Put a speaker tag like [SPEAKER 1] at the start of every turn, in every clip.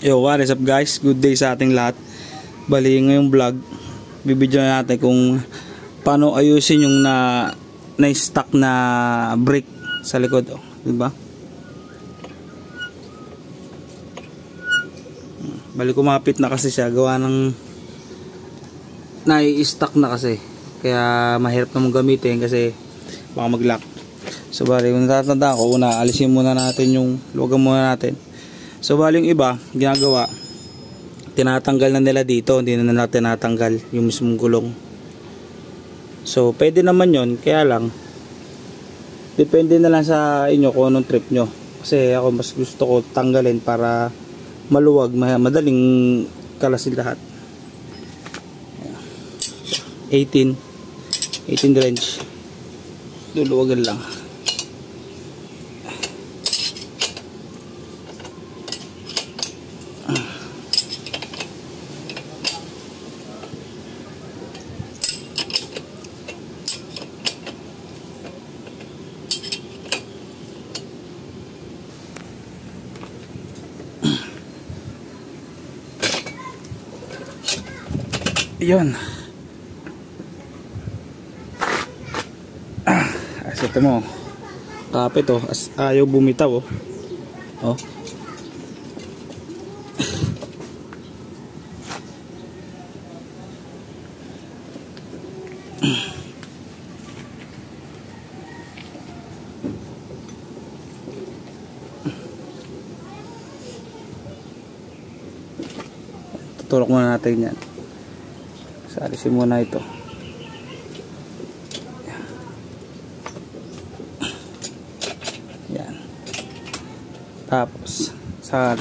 [SPEAKER 1] Yo, what is up guys? Good day sa ating lahat. Bali, ngayong vlog, bibidyo na natin kung paano ayusin yung na-stock na brake sa likod, oh, diba? Bali, kumapit na kasi siya, gawa ng nai-stock na kasi. Kaya mahirap na mong gamitin kasi baka mag-lock. So bali, kung natatandaan ko, alisin muna natin yung luwagan muna natin. So bali yung iba, ginagawa, tinatanggal na nila dito, hindi na natin tinatanggal yung mismong gulong. So pwede naman yon, kaya lang depende na lang sa inyo kung anong trip nyo. Kasi ako mas gusto ko tanggalin para maluwag, madaling kalasin lahat. 18 range, luluwagan lang. Yun. Ito mo. Kapit oh. Ayaw bumitaw oh. Oh. Tutulok muna natin yan. Alisin muna ito. Yan. Tapos sa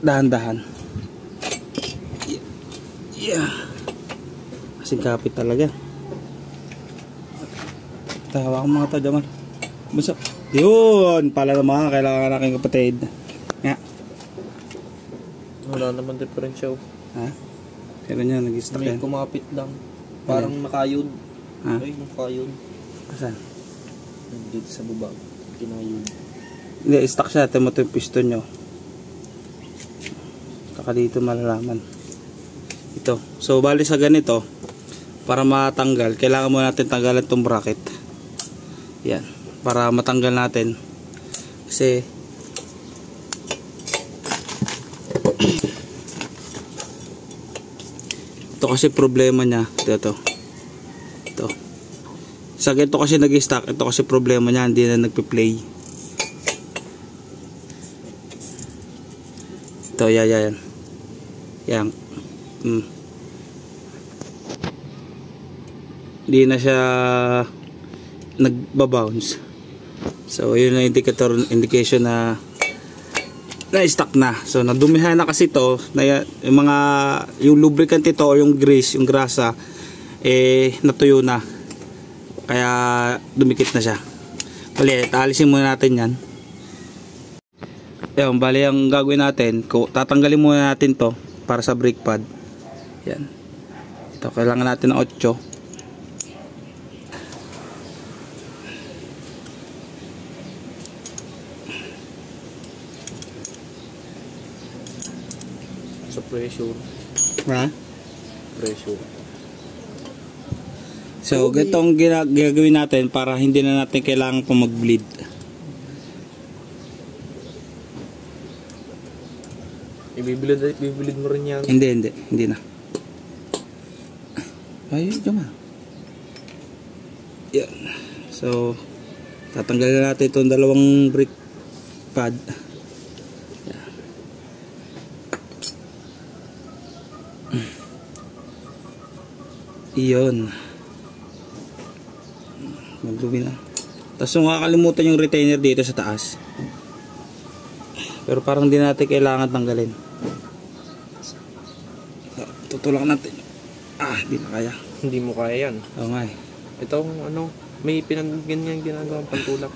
[SPEAKER 1] dahan-dahan. Yeah. Kasing kapit talaga. Tawa akong mga tadyaman. Basta. Yun. Pala naman. Kailangan aking kapatid. Nga.
[SPEAKER 2] Wala naman differential.
[SPEAKER 1] Ha? Pero niya, nag-stock yan.
[SPEAKER 2] May kumapit lang. Parang nakayod.
[SPEAKER 1] Ha?
[SPEAKER 2] Ay, nakayod.
[SPEAKER 1] Saan?
[SPEAKER 2] Dito sa baba. Kinayod.
[SPEAKER 1] Hindi, stock siya. Ito mo ito yung piston nyo. Kaka dito malalaman. Ito. So, bali sa ganito, para matanggal, kailangan mo natin tanggalan itong bracket. Yan. Para matanggal natin. Kasi, ito kasi problema niya. Ito. Sa ganito kasi nag-stock. Ito kasi problema niya. Hindi na nagpi-play. Ito, yan. Yan. Hindi na siya nagbabounce. So, yun na indication na na-stock na. So, nadumihan na kasi ito, yung lubricant ito o yung grease, yung grasa, natuyo na. Kaya, dumikit na siya. Bali, alisin muna natin yan. Yan, bali, ang gagawin natin, tatanggalin muna natin to para sa brake pad. Yan. Ito, kailangan natin ng 8.
[SPEAKER 2] Sa pressure.
[SPEAKER 1] Ha?
[SPEAKER 2] Pressure.
[SPEAKER 1] So, okay. Ganitong gagawin natin para hindi na natin kailangan pa mag-bleed.
[SPEAKER 2] Ibibilid mo rin yan.
[SPEAKER 1] Hindi na. Ayun, diyan. Yan. So, tatanggalin natin itong dalawang brake pad. Iyon. Maglubi na. Tapos kung kakalimutan yung retainer dito sa taas. Pero parang hindi natin kailangan tanggalin. Tutulak natin. Hindi na kaya.
[SPEAKER 2] Hindi mo kaya yan.
[SPEAKER 1] Oo nga eh.
[SPEAKER 2] Ito, may ganyan ginagawang pantulak.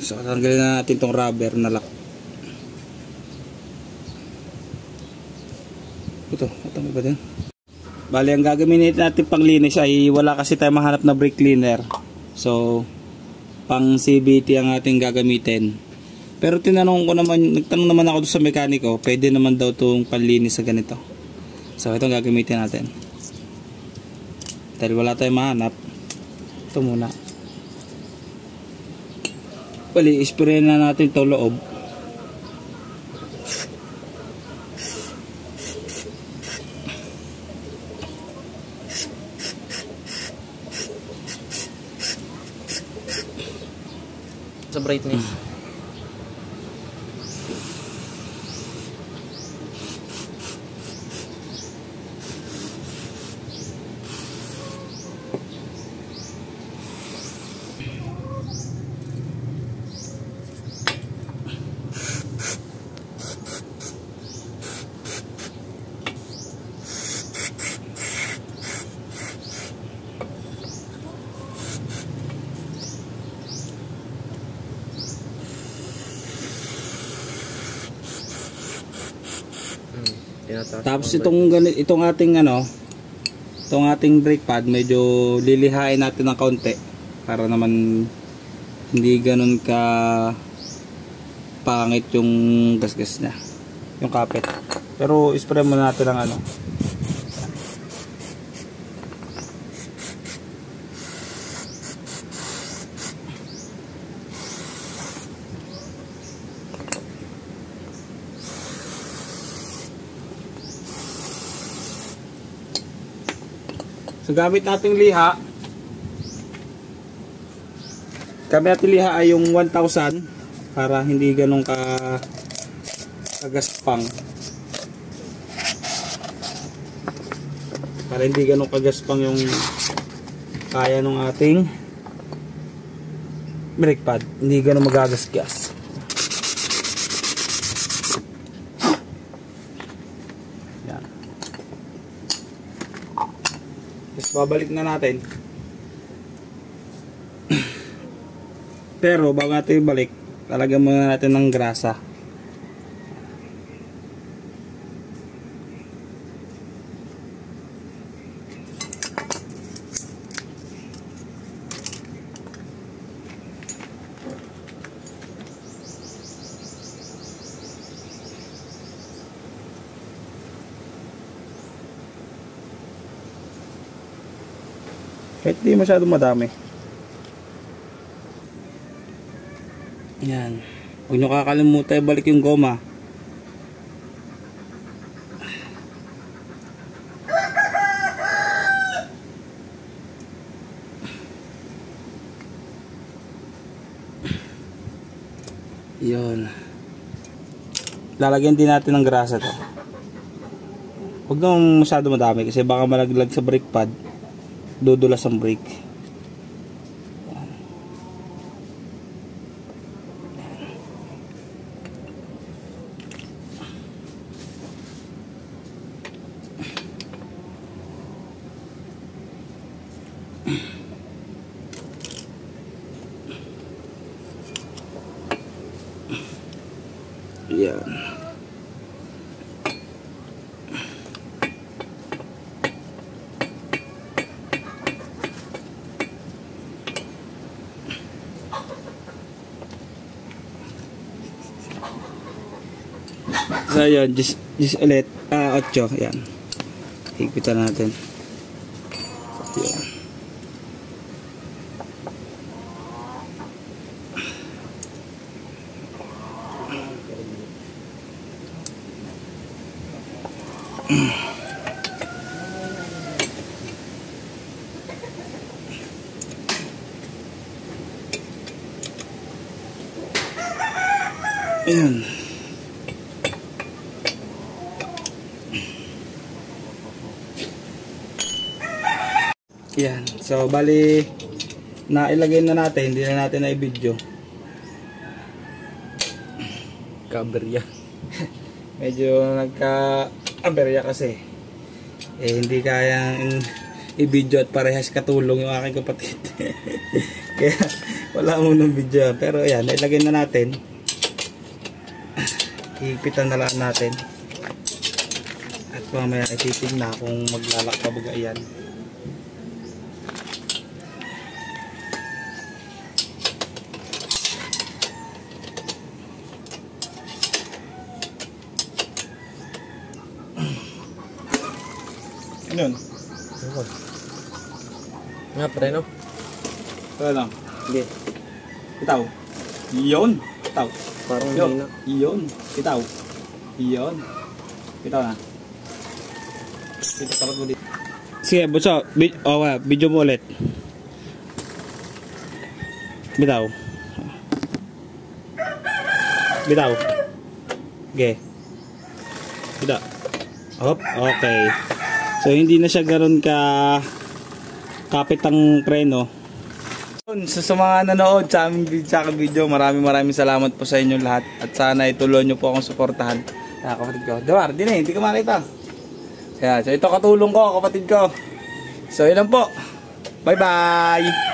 [SPEAKER 1] So, tanggalin na natin tong rubber na lock. Ito, matanggal ba din? Bali, ang gagamitin natin panglinis ay wala kasi tayo mahanap na brake cleaner. So, pang CVT ang ating gagamitin. Pero nagtanong naman ako doon sa mekaniko, pwede naman daw itong panlinis sa ganito. So ito ang gagamitin natin. Dahil wala tayong mahanap, ito muna. Bali, ispray na natin ito loob.
[SPEAKER 2] Sa brightness.
[SPEAKER 1] Tapos itong ating itong ating brake pad, medyo lilihain natin ng kaunti para naman hindi ganun ka pangit yung gasgas niya, yung kapit. Pero ispray muna natin ng So gamit nating liha. Ay yung 1,000 para hindi ganun kagaspang. Para hindi ganun kagaspang yung kaya ng ating brake pad. Hindi ganun magagasgas. Babalik na natin. Pero bago natin ibalik, lalagyan muna natin ng grasa. Kahit di masyadong madami. Yan. Huwag nyo kakalimutan balik yung goma. Yun. Lalagyan din natin ng grasa to. Huwag nang masyado madami kasi baka malaglag sa brake pad. Dudulas ang brake. Yan. So yun, just ulit 8, yan. Higpitan natin. Yan. Ayan. Yan. So bali nailagay na natin, hindi na natin na i-video.
[SPEAKER 2] Kaberya.
[SPEAKER 1] Medyo nagka-aberya kasi. Hindi kayang i-video at parehas katulong yung aking kapatid. Kaya wala munang video. Pero ayan, nailagay na natin. Higpitan na lang natin. At mamaya ititig na kung maglalak pa baga yan. Yun.
[SPEAKER 2] Nga, preno.
[SPEAKER 1] Kaya lang.
[SPEAKER 2] Sige.
[SPEAKER 1] Bitaw. Yun. Bitaw.
[SPEAKER 2] Parang
[SPEAKER 1] Yo.
[SPEAKER 2] hindi na.
[SPEAKER 1] Yun. Bitaw. Yun. Bitaw na. Dito, tapat mo dito. Sige, Bunso. Video mo ulit. Bitaw. Bitaw. Okay. Bitaw. Hop. Okay. So, hindi na siya ganoon kapit ang preno. Sa mga nanood sa aming video, maraming salamat po sa inyo lahat. At sana ituloy nyo po akong suportahan. Kaya kapatid ko. Dawar, hindi ko makita. Kaya, so ito katulong ko, kapatid ko. So, yun lang po. Bye-bye!